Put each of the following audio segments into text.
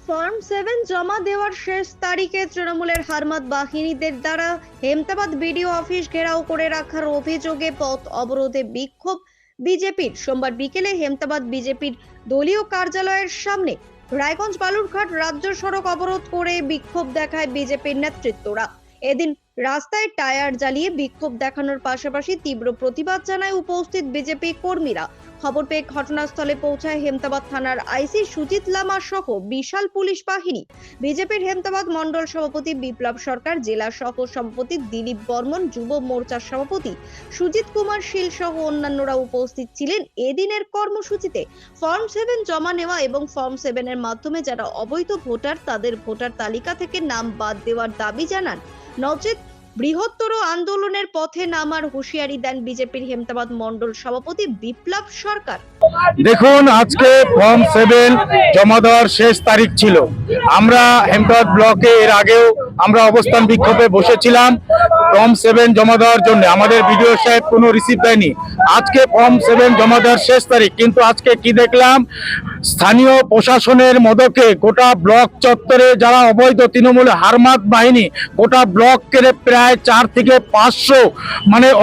Form 7 জমা দেওয়ার শেষ তারিখে তৃণমূলের হারমাত বাহিনীদের দ্বারা হেমতাবাদ বিডিও অফিস ঘেরাও করে রাখার অভিযোগে পথ অবরোধে বিক্ষোভ বিজেপির। সোমবার বিকেলে হেমতাবাদ বিজেপির দলীয় কার্যালয়ের সামনে রায়গঞ্জ বালুরঘাট রাজ্য সড়ক অবরোধ করে বিক্ষোভ দেখায় বিজেপির নেতৃত্বরা। এদিন রাস্তায় টায়ার জ্বালিয়ে বিক্ষোভ দেখানোর পাশাপাশি তীব্র প্রতিবাদ জানায় উপস্থিত বিজেপি কর্মীরা। খবর পেয়ে ঘটনাস্থলে পৌঁছায় হেমতাবাদ থানার আইসি সুজিত লামা সহ বিশাল পুলিশ বাহিনী। বিজেপির হেমতাবাদ মন্ডল সভাপতি বিপ্লব সরকার, জেলা সহ সভাপতি দিলীপ বর্মন, যুব মোর্চার সভাপতি সুজিত কুমার শীল সহ অন্যান্যরা উপস্থিত ছিলেন এদিনের কর্মসূচিতে। ফর্ম 7 জমা নেওয়া এবং ফর্ম 7 এর মাধ্যমে যারা অবৈধ ভোটার তাদের ভোটার তালিকা থেকে নাম বাদ দেওয়ার দাবি জানান। নচেত বৃহত্তর আন্দোলনের পথে নামার হুঁশিয়ারি দেন বিজেপির হেমতাবাদ মন্ডল সভাপতি বিপ্লব সরকার। দেখুন, আজকে ফর্ম 7 জমা দেওয়ার শেষ তারিখ ছিল। আমরা হেমতাবাদ ব্লকে এর আগেও আমরা অবস্থান বিক্ষোভে বসেছিলাম ফর্ম 7 জমা দেওয়ার জন্য। আমাদের বিডিও সাহেব কোনো রিসিভ দেয়নি। আজকে ফর্ম 7 জমা দেওয়ার শেষ তারিখ, কিন্তু আজকে কি দেখলাম, স্থানীয় প্রশাসনের মদকে গোটা ব্লক চত্বরে যারা অবৈধ তৃণমূলের হারমাত বাহিনী গোটা ব্লকের প্রায় 4 থেকে 500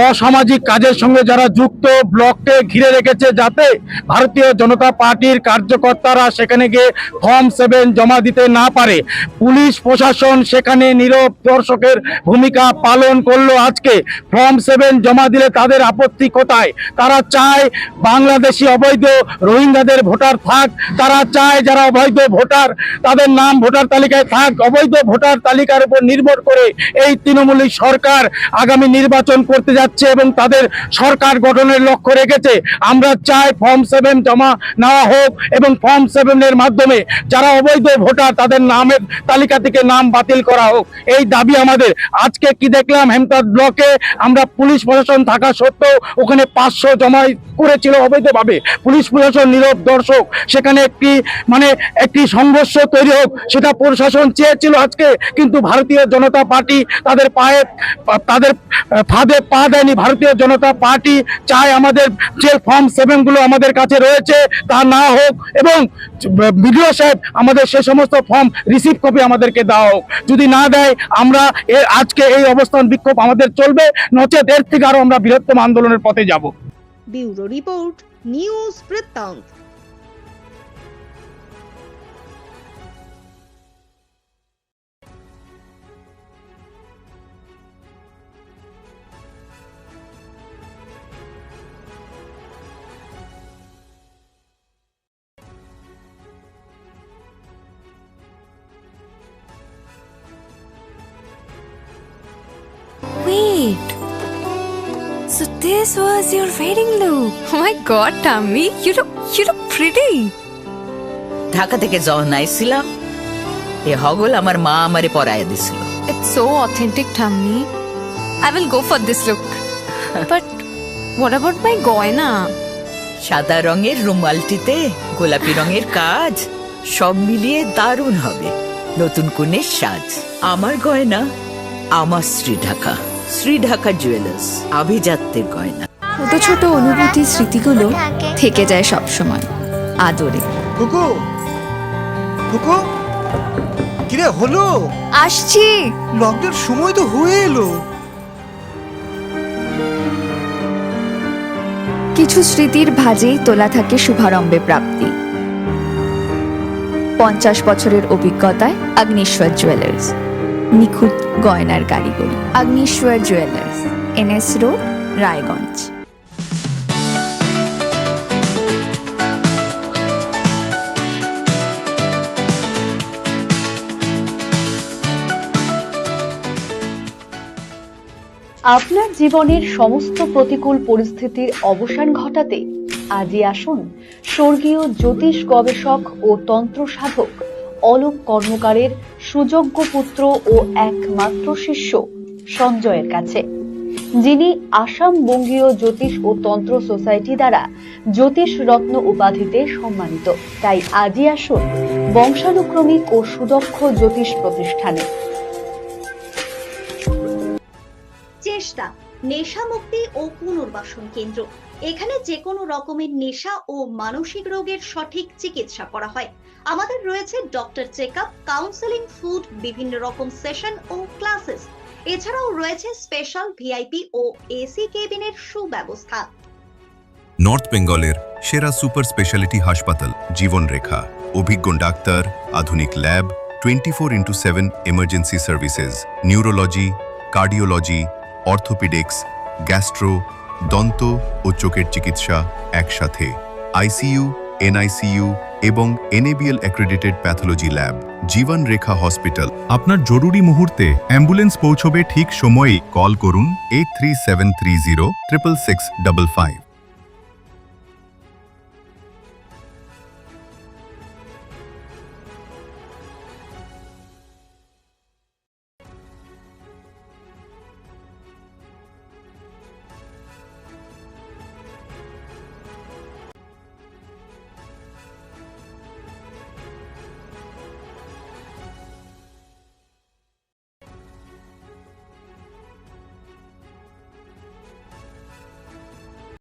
অসামাজিক কাজের সঙ্গে যারা যুক্ত ব্লককে ঘিরে রেখেছে, যাতে ভারতীয় জনতা পার্টির কার্যকর্তারা সেখানে গিয়ে ফর্ম 7 জমা দিতে না পারে। পুলিশ প্রশাসন সেখানে নীরব দর্শকের ভূমিকা পালন করলো। আজকে ফর্ম 7 জমা দিলে তাদের আপত্তি কোথায়? তারা চায় বাংলাদেশি অবৈধ রোহিঙ্গাদের ভোটার থাক, তারা চায় যারা অবৈধ ভোটার তাদের নাম ভোটার তালিকায় থাক। অবৈধ ভোটার তালিকার উপর নির্ভর করে এই তৃণমূলী সরকার আগামী নির্বাচন করতে যাচ্ছে এবং তাদের সরকার গঠনের লক্ষ্য রেখেছে। আমরা চাই ফর্ম 7 জমা নেওয়া হোক এবং ফর্ম 7 এর মাধ্যমে যারা অবৈধ ভোটার তাদের নামের তালিকা থেকে নাম বাতিল করা হোক, এই দাবি আমাদের। আজকে কি দেখলাম, হেমতাবাদ ব্লকে আমরা পুলিশ প্রশাসন থাকা সত্ত্বেও ওখানে 500 জমা করেছিল অবৈধভাবে। পুলিশ প্রশাসন নীরব দর্শক। সেখানে একটি সংঘর্ষ তৈরি হোক সেটা প্রশাসন চেয়েছিল আজকে, কিন্তু ভারতীয় জনতা পার্টি তাদের ফাঁদে পা দেয়নি। ভারতীয় জনতা পার্টি চায় আমাদের যে ফর্ম 7 গুলো আমাদের কাছে রয়েছে তা না হোক এবং বিডিও সাহেব আমাদের সে সমস্ত ফর্ম রিসিভ কপি আমাদেরকে দেওয়া হোক। যদি না দেয় আমরা আজকে এই অবস্থান বিক্ষোভ আমাদের চলবে, নচেত এর থেকে আরো আমরা বৃহত্তম আন্দোলনের পথে যাব। ব্যুরো রিপোর্ট, নিউজ বৃত্তান্ত। Wait. So this was your wedding look. Oh my god, Tammy, you look pretty. Dhaka থেকে যখন আইছিলাম এ হগল আমার মা আমারে পরায় দিছিল। It's so authentic, Tammy. I will go for this look. But what about my goina? সাদা রঙের রুমালটিতে গোলাপি রঙের কাজ, সব মিলিয়ে দারুণ হবে নতুন কনের সাজ। আমার গয়না আমার শ্রী ঢাকা জুয়েলার্স, আভিজাত্যের গয়না। ছোট ছোট অনুভূতি স্মৃতিগুলো থেকে যায় সব সময় আদরে। কুকু কুকু, কিরে হলো? আসছি। লকডাউন সময় তো হয়ে এলো। কিছু স্মৃতির ভাজেই তোলা থাকে শুভারম্ভে প্রাপ্তি। 50 বছরের অভিজ্ঞতায় আগ্নেশ্বর জুয়েলার্স, নিখুঁত গয়নার কারিগরি। Agneshwar jewellers, NS road, Raiganj. আপনার জীবনের সমস্ত প্রতিকূল পরিস্থিতির অবসান ঘটাতে আজই আসুন স্বর্গীয় জ্যোতিষ গবেষক ও তন্ত্র সাধক অলোক কর্মকারের সুযোগ্য পুত্র ও একমাত্র শিষ্য সঞ্জয়ের কাছে, যিনি আসাম বঙ্গীয় জ্যোতিষ ও তন্ত্র সোসাইটি দ্বারা জ্যোতিষ রত্ন উপাধিতে সম্মানিত। তাই আজই আসুন বংশানুক্রমিক ও সুদক্ষ জ্যোতিষ প্রতিষ্ঠানে। চেষ্টা, নেশা মুক্তি ও পুনর্বাসন কেন্দ্র। এখানে যে কোনো রকমের নেশা ও মানসিক রোগের সঠিক চিকিৎসা করা হয়। আমাদের রয়েছে ডক্টর চেকআপ, কাউন্সেলিং, ফুড, বিভিন্ন রকম সেশন ও ক্লাসেস। এছাড়াও রয়েছে স্পেশাল ভিআইপি ও এসি কেবিনের সুব্যবস্থা। নর্থ বেঙ্গলের সেরা সুপার স্পেশালিটি হাসপাতাল জীবনরেখা, অভিজ্ঞ ডাক্তার, আধুনিক lab, 24x7 emergency services, neurology, cardiology, orthopaedics, gastro, দন্ত ও চোখের চিকিৎসা একসাথে, আইসিইউ, এনআইসিইউ এবং এনএবিএল অ্যাক্রেডিটেড প্যাথোলজি ল্যাব। জীবন রেখা হসপিটাল। আপনার জরুরি মুহূর্তে অ্যাম্বুলেন্স পৌঁছবে ঠিক সময়ে। কল করুন 83730 66655।